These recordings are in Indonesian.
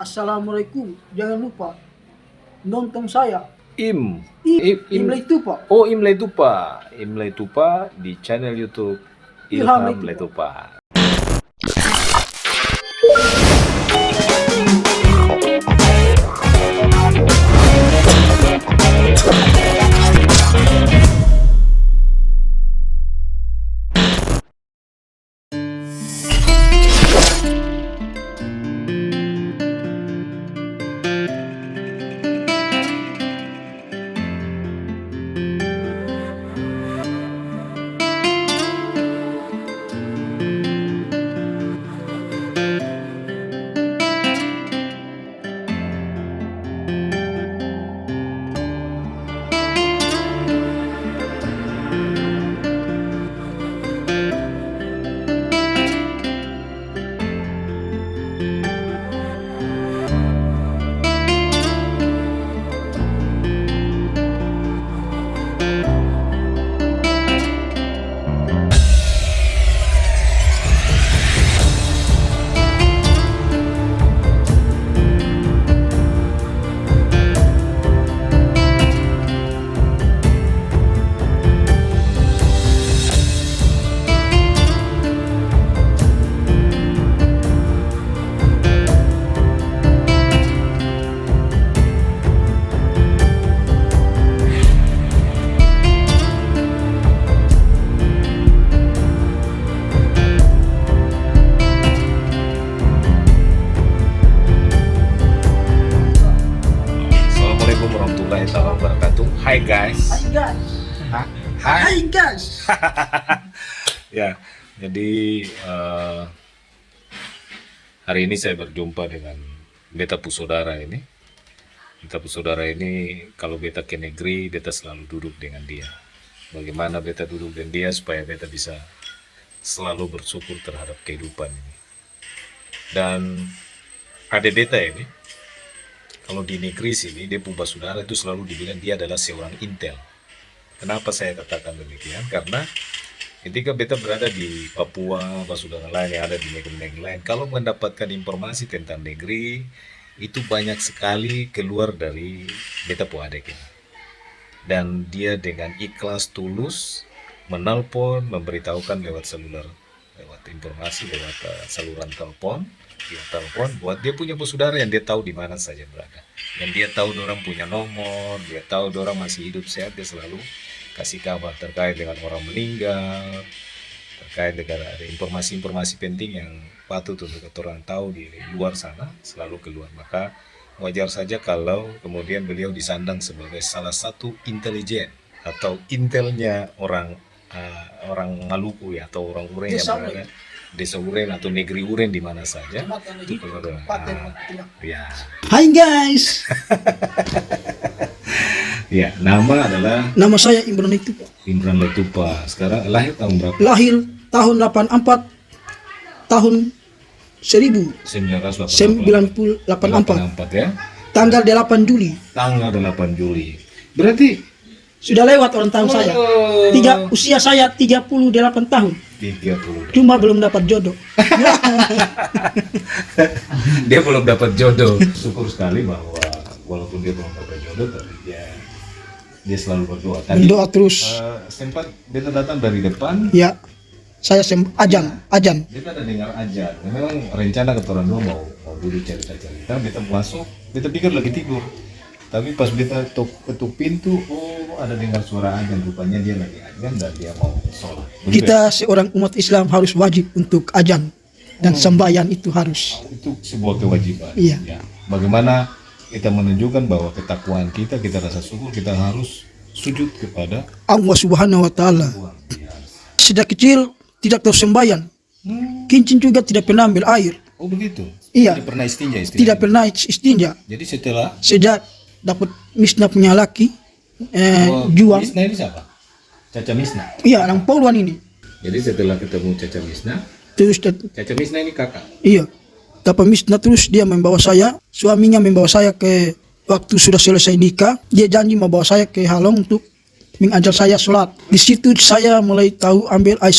Assalamualaikum. Jangan lupa nonton saya. Im. Imlay Tupa. Oh, Imlay Tupa. Imlay Tupa di channel YouTube Ilham Ilham Letupa. Assalamualaikum warahmatullahi wabarakatuh. Hai guys. Hai guys. Hai. Hai guys. Ya, jadi hari ini saya berjumpa dengan beta pusodara ini. Beta pusodara ini kalau beta ke negeri, beta selalu duduk dengan dia. Bagaimana beta duduk dengan dia supaya beta bisa selalu bersyukur terhadap kehidupan ini. Dan ada beta ini, kalau di negeri sini, dia punya saudara itu selalu dibilang dia adalah seorang intel. Kenapa saya katakan demikian? Karena ketika beta berada di Papua, saudara lain yang ada di negeri-negeri lain, kalau mendapatkan informasi tentang negeri, itu banyak sekali keluar dari beta puadek ini. Dan dia dengan ikhlas tulus menelpon, memberitahukan lewat seluler, lewat informasi, lewat saluran telepon, dia telepon buat dia punya saudara yang dia tahu di mana saja berada, dan dia tahu orang punya nomor, dia tahu orang masih hidup sehat, dia selalu kasih kabar terkait dengan orang meninggal, terkait dengan ada informasi-informasi penting yang patut untuk orang tahu di luar sana, selalu keluar. Maka wajar saja kalau kemudian beliau disandang sebagai salah satu intelijen atau intelnya orang Maluku ya, atau orang Uren yang berada desa Uren atau negeri Uren di mana saja. Ya. Hai guys. Ya, nama adalah Nama saya Imran Tupa. Imran Letupa. Sekarang lahir tahun berapa? Lahir tahun 84. Tahun 1984. 1984 ya. Tanggal 8 Juli. Tanggal 8 Juli. Berarti Sudah lewat orang tahun saya. Usia saya 38 tahun. 30. Cuma belum dapat jodoh. Dia belum dapat jodoh. Syukur sekali bahwa walaupun dia belum dapat jodoh, tapi dia selalu berdoa. Tadi Berdoa terus. sempat beta datang dari depan. Ya. Saya ajan. Beta ada dengar ajan. Memang rencana ketoran dua mau duduk cerita-cerita. Beta masuk. Beta pikir lagi tidur. Tapi pas beta ketuk pintu, ada dengar suara ajan. Rupanya dia lagi ajan dan dia mau sholat. Kita seorang umat Islam harus wajib untuk ajan dan sembahyang itu harus. Itu sebuah kewajiban. Iya. Ya. Bagaimana kita menunjukkan bahwa ketakwaan kita rasa syukur, kita harus sujud kepada Allah Subhanahu wa taala. Tuhan. Ya. Sejak kecil tidak tahu sembahyang. Kincin juga tidak pernah ambil air. Oh begitu. Iya. Tidak pernah istinja. Tidak pernah istinja. Jadi setelah Sejak dapat misna punya laki juang. Misna ini siapa? Caca Misna. Iya, orang Poluan ini. Jadi setelah ketemu Caca Misna, Terus Caca Misna ini kakak. iya. Dapat misna terus dia membawa saya, suaminya membawa saya ke waktu sudah selesai nikah, dia janji membawa saya ke Halong untuk mengajar saya sholat. Di situ saya mulai tahu ambil air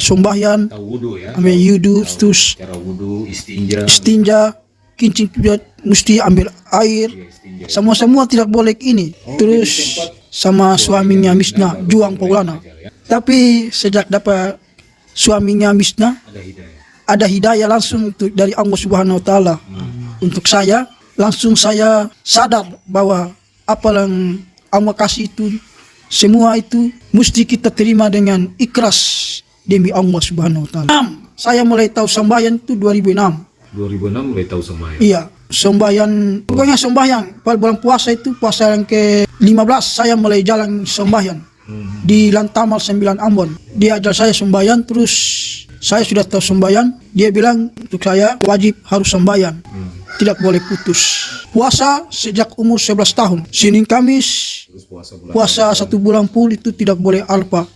sembahyang, Tahu wudu ya. ambil wudu, terus Cara wudu, istinja. istinja, kincing juga mesti ambil air, semua tidak boleh ini. Terus sama suaminya Misna juang Paulana. Tapi sejak dapat suaminya Misna ada hidayah langsung dari Allah Subhanahu Wa Taala untuk saya. Langsung saya sadar bahwa apa yang Allah kasih itu semua itu mesti kita terima dengan ikhlas demi Allah Subhanahu Wa Taala. Saya mulai tahu sembahyang itu 2006. 2006 mulai tahu sembahyang. Iya, sembahyang, pokoknya sembahyang. Pada bulan puasa itu, puasa yang ke-15 saya mulai jalan sembahyang di Lantamal 9 Ambon. Dia ajar saya sembahyang, terus saya sudah tahu sembahyang. Dia bilang untuk saya wajib harus sembahyang, tidak boleh putus. Puasa sejak umur 11 tahun. Senin Kamis puasa 1 bulan full itu tidak boleh alpa.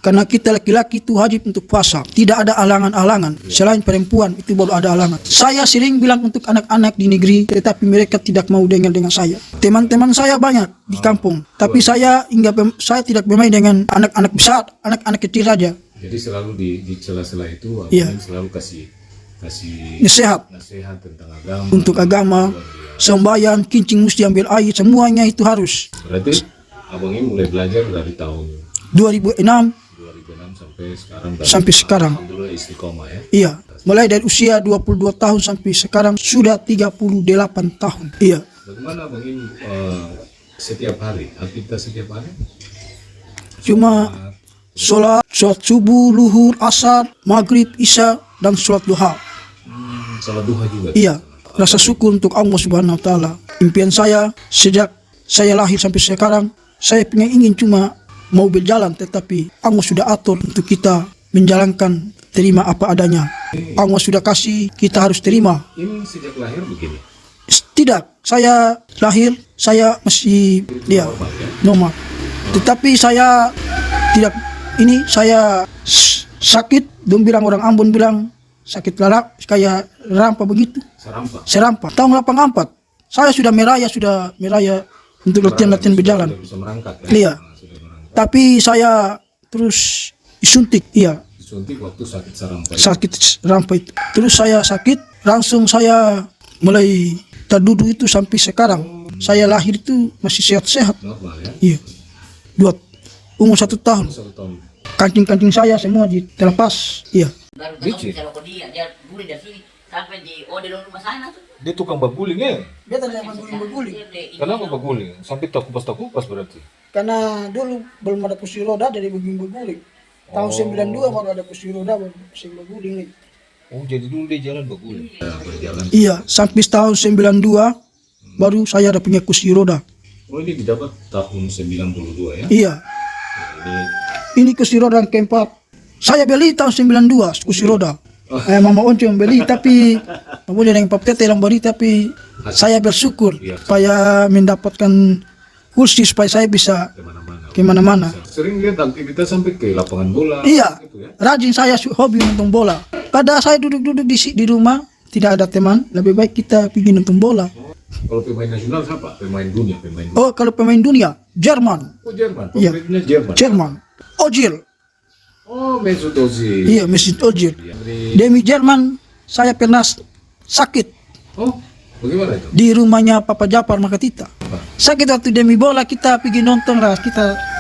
Karena kita laki-laki itu wajib untuk puasa. Tidak ada alangan-alangan. Selain perempuan itu baru ada alangan. Saya sering bilang untuk anak-anak di negeri, tetapi mereka tidak mau dengar dengan saya. Teman-teman saya banyak di kampung, tapi saya tidak bermain dengan anak-anak besar, anak-anak kecil saja. Jadi selalu di sela-sela itu selalu kasih nasihat tentang agama. Untuk agama, sembahyang, kincing mesti ambil air, semuanya itu harus. Berarti abang ini mulai belajar dari tahun 2006 sampai sekarang. Alhamdulillah istiqomah ya. Iya, mulai dari usia 22 tahun sampai sekarang sudah 38 tahun. Iya. Bagaimana abang ini setiap hari, aktivitas setiap hari? Cuma sholat subuh, luhur, asar, maghrib, isya, dan sholat duha. Sholat duha juga? Iya, rasa syukur untuk Allah Subhanahu Wa Taala. Impian saya sejak saya lahir sampai sekarang, saya ingin cuma mau berjalan, tetapi Allah sudah atur untuk kita menjalankan, terima apa adanya. Allah sudah kasih, kita harus terima. Ini sejak lahir begini? Tidak, saya lahir, saya masih normal. Tetapi saya tidak, saya sakit, dong bilang orang Ambon bilang sakit larak, kayak rampa begitu. Serampa. Tahun 84, saya sudah meraya untuk latihan berjalan. Bisa merangkak, ya? Iya. Tapi saya terus disuntik, disuntik waktu sakit sarampa. Sakit sarampa itu. Terus saya sakit, langsung saya mulai terduduk itu sampai sekarang. Saya lahir itu masih sehat-sehat. Normal ya? Iya. Umur 1 tahun. Kancing-kancing saya semua terlepas. Iya. Dia tukang baguling ya? Dia tidak baguling. Kenapa baguling? Sampai takupas berarti? Karena dulu belum ada kursi roda dari baguling. Tahun 92 baru ada kursi roda baru bisa baguling nih. Oh, jadi dulu dia jalan baguling. Berjalan. Iya, sampai tahun 92 baru saya ada punya kursi roda. Oh, ini didapat tahun 92 ya? Iya. Ini kursi roda yang keempat. Saya beli tahun 92 kursi roda. Mama Onco yang beli, tapi kemudian yang Pap Tete yang beli, tapi saya bersyukur supaya mendapatkan kursi supaya saya bisa kemana-mana. Sering lihat aktivitas sampai ke lapangan bola. Iya, gitu ya? rajin saya hobi nonton bola. Pada saya duduk-duduk di rumah, tidak ada teman, lebih baik kita pergi nonton bola. Kalau pemain nasional siapa? Pemain dunia. Oh, kalau pemain dunia, Jerman. Oh, Jerman. Iya. Favoritnya Jerman. Jerman. Ozil. Oh, Mesut Ozil. Iya, Mesut Ozil. Demi Jerman, saya pernah sakit. Oh, bagaimana itu? Di rumahnya Papa Japar Makatita. Sakit waktu demi bola, kita pergi nonton lah,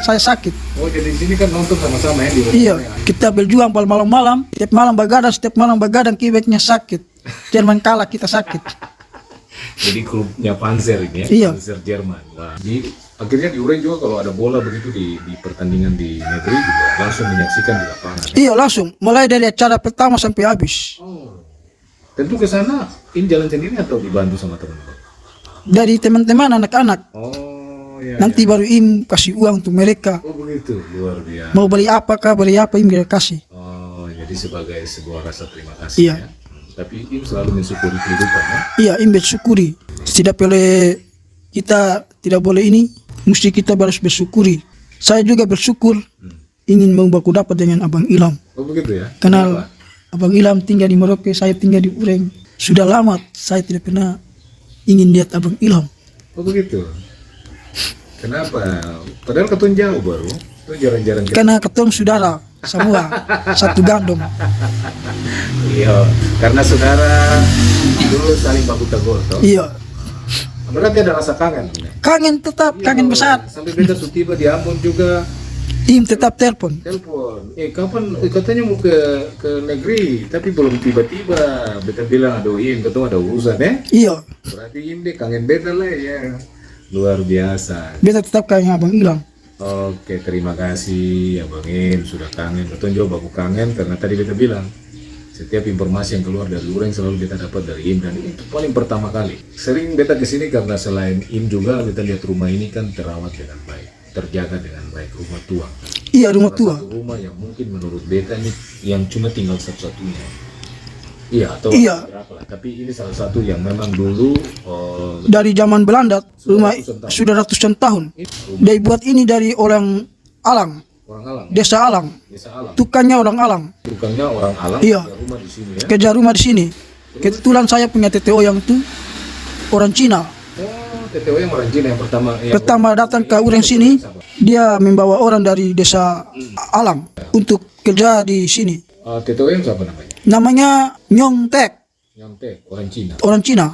saya sakit. Oh, jadi di sini kan nonton sama-sama ya di rumah. Iya, kita berjuang pada malam-malam, setiap malam begadang kibetnya sakit. Jerman kalah, kita sakit. Jadi klubnya Panzer ini ya, Iya. Panzer Jerman. Wah, akhirnya di Uren juga kalau ada bola begitu di pertandingan di negeri juga langsung menyaksikan di lapangan. Iya, langsung. Mulai dari acara pertama sampai habis. Oh, tentu ke sana ini jalan sendiri atau dibantu sama teman-teman? Dari teman-teman anak-anak. Oh, ya. Nanti baru kasih uang untuk mereka. Oh, begitu, luar biasa. Mau beli apa mereka kasih. Oh, jadi sebagai sebuah rasa terima kasih Iya. ya. Tapi Im selalu mensyukuri kehidupan ya. Iya, Im bersyukuri. Tidak boleh kita tidak boleh ini, mesti kita harus bersyukuri. Saya juga bersyukur ingin membaku dapat dengan Abang Ilham. Oh, begitu ya. Kenal Abang Ilham tinggal di Merauke, saya tinggal di Ureng. Sudah lama saya tidak pernah ingin lihat Abang Ilham. Oh, begitu. Kenapa? Padahal ketun jauh baru. Itu jarang-jarang kita. Karena ketemu saudara. semua satu gandum. Iya, karena saudara dulu saling baku tegur toh. Iya, Berarti ada rasa kangen. kangen tetap, kangen besar. Sampai beta tiba di Ambon juga Im tetap telepon. telepon. Kapan? Katanya mau ke negeri, tapi belum tiba-tiba. Beta bilang aduh ketemu ada urusan Iya, Berarti deh kangen beta lah ya. Luar biasa. beta tetap kangen abang hilang. Oke, terima kasih Abang Im sudah kangen. Betul juga baku kangen karena tadi beta bilang setiap informasi yang keluar dari Lureng selalu beta dapat dari Im dan itu paling pertama kali. Sering beta kesini karena selain Im juga beta lihat rumah ini kan terawat dengan baik, terjaga dengan baik, rumah tua. Iya, rumah tua. Satu rumah yang mungkin menurut beta ini yang cuma tinggal satu-satunya. Iya atau Iya. berapa lah. Tapi ini salah satu yang memang dulu Dari zaman Belanda, rumah sudah ratusan tahun. Dia buat ini dari orang Alang, orang Alang, desa Alang. desa Alang. Tukangnya orang Alang. Tukangnya orang Alang, Iya. punya rumah di sini ya. Kerja rumah di sini. Kebetulan saya punya TTO yang itu orang Cina. Oh, TTO yang orang Cina yang pertama. Yang Pertama datang ke Ureng sini, dia membawa orang dari desa Alang untuk kerja di sini. TTO yang siapa namanya? Namanya Nyong Tek, Nyontek, orang Cina. orang Cina.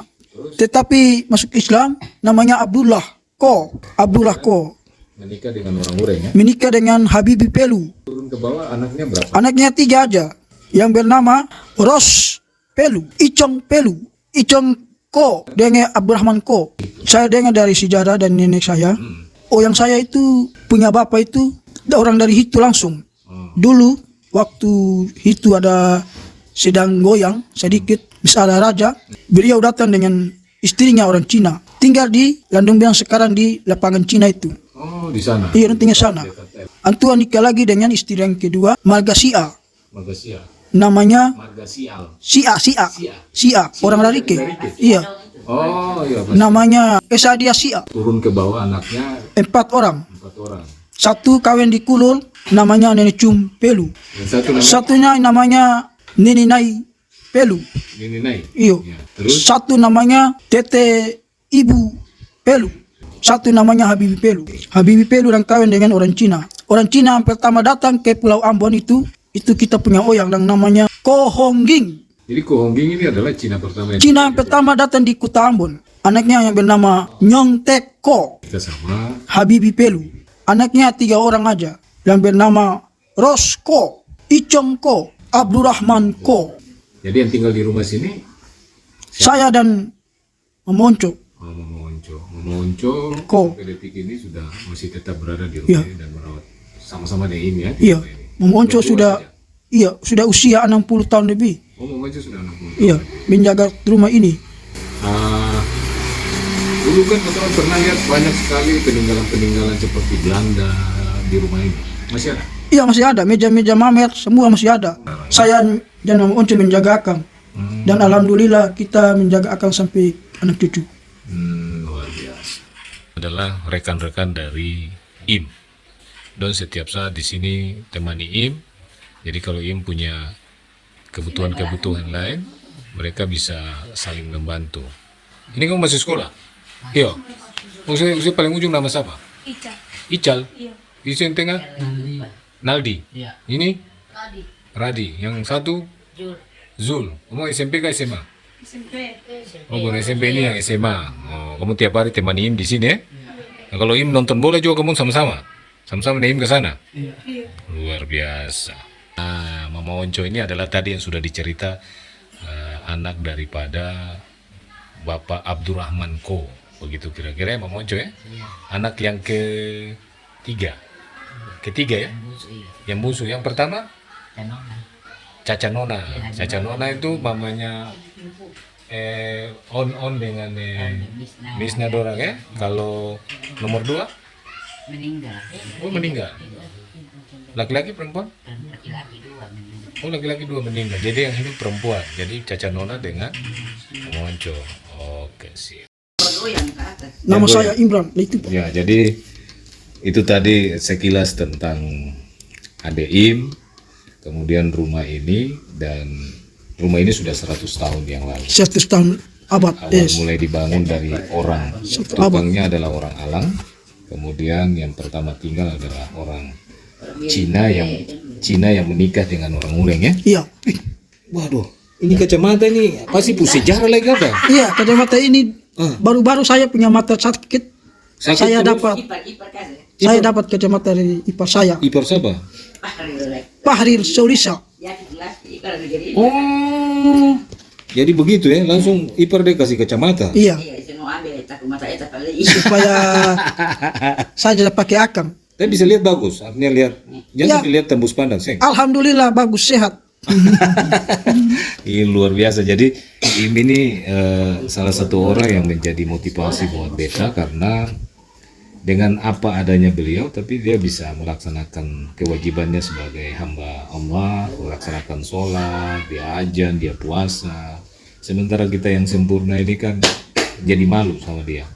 Tetapi masuk Islam namanya Abdullah Ko. Abdullah Ko Menikah dengan orang Ureng ya. menikah dengan Habibi Pelu. Turun ke bawah anaknya berapa? Anaknya 3 aja yang bernama Ros Pelu, Icong Pelu, Icong Ko dengan Abdurrahman Ko. Saya dengar dari sejarah dan nenek saya. Oh, yang saya itu punya bapak itu orang dari Hitu langsung. Dulu waktu Hitu ada sedang goyang sedikit, misalnya raja, beliau datang dengan istrinya orang Cina. Tinggal di Landung Biang sekarang di lapangan Cina itu. Oh, di sana. Iya, tinggal sana. Antua nikah lagi dengan istri yang kedua, Marga Sia. Margasia. Namanya Margasial. Sia, orang Larike. Iya, Oh, iya. namanya Esadia Sia. Turun ke bawah anaknya 4 orang. 4 orang. Satu kawin di Kulul, namanya Nenek Cum Pelu. Yang satu namanya Satunya namanya Nini Nai Pelu. Nini Nai. Iyo. Ya. Terus Satu namanya Tete Ibu Pelu. Satu namanya Habibi Pelu. Habibi Pelu dan kawin dengan orang Cina. Orang Cina yang pertama datang ke Pulau Ambon itu kita punya oyang yang namanya Ko Hongging. jadi Ko Hongging ini adalah Cina pertama yang Cina yang pertama datang di Kota Ambon. Anaknya yang bernama Nyong Tek Ko. kita sama. Habibi Pelu. Anaknya 3 orang aja yang bernama Ros Ko, Icong Ko, Abdurrahman Ko. Jadi yang tinggal di rumah sini Saya dan Memonco. Mama Onco Ko. sampai detik ini sudah masih tetap berada di rumah Iya. ini dan merawat sama-sama dengan ini ya. di Iya, rumah ini. Memonco Berdua sudah saja? sudah usia 60 tahun lebih. Oh, Mama Onco sudah 60 tahun. Iya, menjaga rumah ini. Dulu kan kita pernah lihat banyak sekali peninggalan-peninggalan seperti Belanda di rumah ini. Masih ada? Iya, masih ada meja-meja mamer, semua masih ada. Saya dan Memonco menjaga akang. Dan alhamdulillah kita menjaga akang sampai anak cucu. Luar biasa. Adalah rekan-rekan dari Im. Dan setiap saat di sini temani Im. Jadi kalau Im punya kebutuhan-kebutuhan lain, mereka bisa saling membantu. Ini kamu masih sekolah? Iya. Usia paling ujung nama siapa? Ica. Ical. Iya. Isu yang tengah? Naldi. Iya. Ini? Tadi. Radi. Yang satu? Jul. Zul. Kamu SMP ke SMA? SMP. Oh, bukan SMP ini yang SMA. Oh, kamu tiap hari temani Im di sini ya? Nah, kalau Im nonton bola juga kamu sama-sama? Sama-sama dengan Im ke sana? Iya. Luar biasa. Nah, Mama Onco ini adalah tadi yang sudah dicerita anak daripada Bapak Abdurrahman Ko. Begitu kira-kira ya Mama Onco ya? Anak yang ketiga. Ketiga ya? Yang bungsu. Yang pertama? Caca Nona. Caca Nona itu mamanya on dengan Misna Dorang ya. Kalau nomor 2? Meninggal. Oh, meninggal. Laki-laki perempuan? Laki-laki 2 meninggal. Oh, laki-laki 2 meninggal. Jadi yang ini perempuan. Jadi Caca Nona dengan Monco. Oke, sip. Yang ke atas. Nama Yang saya Imran. Itu Ya, jadi itu tadi sekilas tentang Ade Im, kemudian rumah ini, dan rumah ini sudah 100 tahun yang lalu. 100 tahun abad. Awal mulai dibangun dari orang, Satu tukangnya adalah orang Alang, kemudian yang pertama tinggal adalah orang Cina yang Cina yang menikah dengan orang Ureng ya. Iya. Waduh, ini kacamata ini pasti sejarah lagi apa? Iya, kacamata ini baru-baru saya punya mata sakit. Saya terus? dapat Ipar kasih. saya dapat kacamata dari ipar saya. Ipar siapa? Fahrir Solisa. Ya jelas ipar jadi. Oh, jadi begitu ya, langsung ipar dia kasih kacamata. Iya, Iya, saya mau ambil tak mata eta kali. supaya saya tidak pakai akang. Tapi bisa lihat bagus, artinya lihat, jangan Ya. lihat tembus pandang, Seng. Alhamdulillah bagus sehat. Ini luar biasa. Jadi ini salah satu orang yang menjadi motivasi buat beta karena dengan apa adanya beliau, tapi dia bisa melaksanakan kewajibannya sebagai hamba Allah, melaksanakan sholat, dia ajan, dia puasa. Sementara kita yang sempurna ini kan jadi malu sama dia.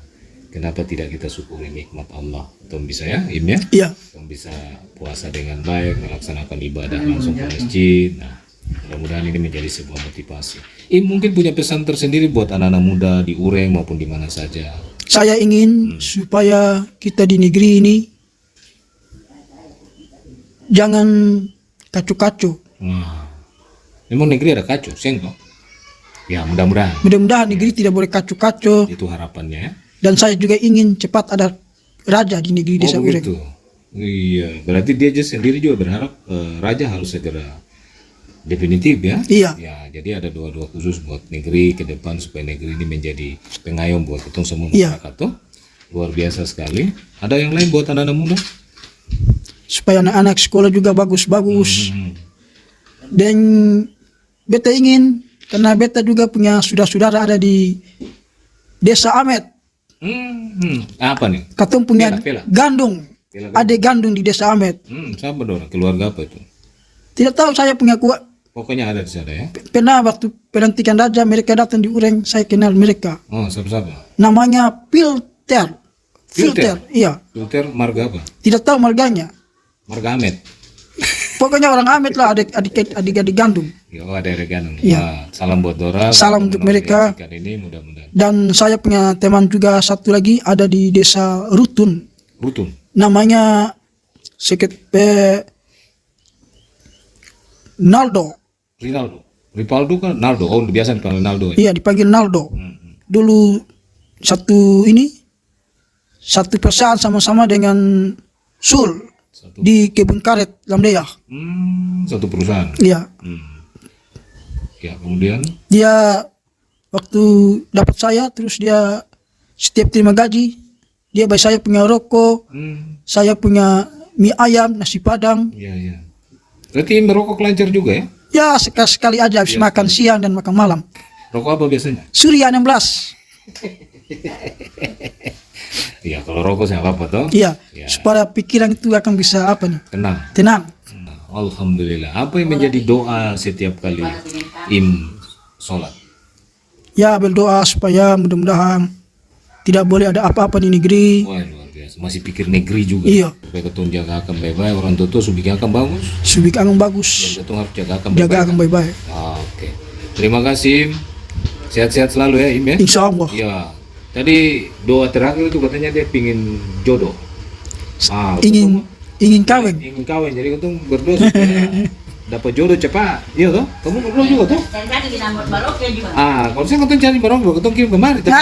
Kenapa tidak kita syukuri nikmat Allah? Tom bisa ya, Im ya? Iya. Tom bisa puasa dengan baik, melaksanakan ibadah langsung ke masjid. Nah, mudah-mudahan ini menjadi sebuah motivasi. Im mungkin punya pesan tersendiri buat anak-anak muda di Ureng maupun di mana saja. Saya ingin supaya kita di negeri ini jangan kacu-kacu. Memang negeri ada kacau, Seng toh? Ya, mudah-mudahan Mudah-mudahan negeri tidak boleh kacu-kacu. itu harapannya ya. Dan saya juga ingin cepat ada raja di negeri desa Ureng. begitu. Iya, berarti dia aja sendiri juga berharap raja harus segera definitif ya. Iya. Ya, jadi ada doa-doa khusus buat negeri ke depan supaya negeri ini menjadi pengayom buat kita semua Iya. masyarakat tuh. Luar biasa sekali. Ada yang lain buat anak-anak muda? Supaya anak-anak sekolah juga bagus-bagus. Dan beta ingin, karena beta juga punya saudara-saudara ada di desa Amet. Apa nih? Katong punya Pela. gandung. Pela. Ada gandung di desa Amet. Siapa dong? Keluarga apa itu? Tidak tahu saya punya Pokoknya ada di sana ya. pernah waktu pelantikan raja mereka datang di Ureng, saya kenal mereka. Oh, siapa-siapa? Namanya Filter. Filter? Iya. Filter marga apa? Tidak tahu marganya. Marga Amet. Pokoknya orang Amet lah, adik-adik gandum. Ya, ada regan. Iya. Salam buat Dora. Salam untuk mereka. Ini mudah-mudahan. Dan saya punya teman juga satu lagi ada di desa Rutun. Rutun. Namanya Naldo. Ripaldo kan Naldo. Oh, biasa dipanggil Naldo ya. Iya, dipanggil Naldo. Dulu satu perusahaan sama-sama dengan Sul di kebun karet Lamdeya. Satu perusahaan. Iya. Ya, kemudian Dia waktu dapat saya, terus dia setiap terima gaji, dia bayar saya punya rokok, saya punya mie ayam, nasi padang. iya. Berarti merokok lancar juga ya? Ya sekali-sekali aja habis makan siang dan makan malam. Rokok apa biasanya? Surya 16. Iya, kalau rokok saya apa toh? Iya, Ya. supaya pikiran itu akan bisa apa nih? Tenang. Tenang. Alhamdulillah. Apa yang menjadi doa setiap kali Im sholat? Ya berdoa supaya mudah-mudahan tidak boleh ada apa-apa di negeri. Wah, luar biasa. Masih pikir negeri juga. Iya. Supaya ketun jaga akan baik-baik. Orang tua subiknya akan bagus. Subik akan Dan bagus. ketun harus jaga akan Jaga baik-baik. akan baik-baik. Oke. Terima kasih Im. Sehat-sehat selalu ya Im ya. Insya Allah. Iya. Tadi doa terakhir itu katanya dia pingin jodoh. Ingin kawin. Ingin kawin. Jadi ketun berdoa supaya dapat jodoh cepat. Iya toh? Kamu berdoa juga toh? Dan tadi di nomor baroknya juga. Kalau saya ketun cari barang, ketun kirim kemari. Tapi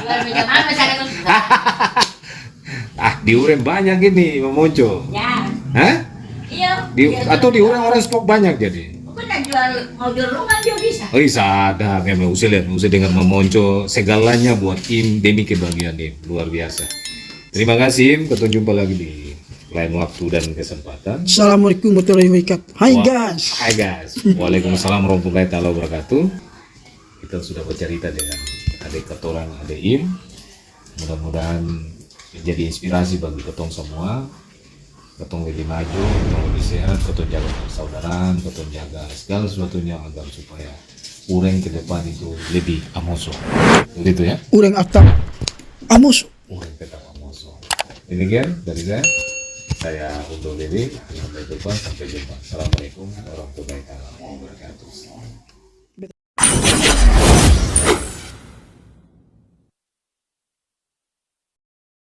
Jual meja mana saya kan. di Urem banyak ini memonco. Ya. Hah? Iya. Atau di Urem orang stok banyak jadi. Bukan jual mau jual rumah juga bisa. Oh iya sadar, kayak usah lihat, usah dengar memonco segalanya buat Im demi kebahagiaan Im, luar biasa. Terima kasih Im, kita jumpa lagi di lain waktu dan kesempatan. Assalamualaikum warahmatullahi wabarakatuh. Hai guys. Hai guys. Waalaikumsalam warahmatullahi wabarakatuh. Kita sudah bercerita dengan adik ketorang, adik Im. Mudah-mudahan menjadi inspirasi bagi ketong semua. Ketong lebih maju, ketong lebih sehat, ketong jaga persaudaraan, ketong jaga segala sesuatunya agar supaya Ureng ke depan itu lebih amoso. Begitu ya? Ureng atap amus. Ureng tetap amoso. Demikian dari saya. Saya undur diri. Sampai jumpa. Assalamualaikum warahmatullahi wabarakatuh.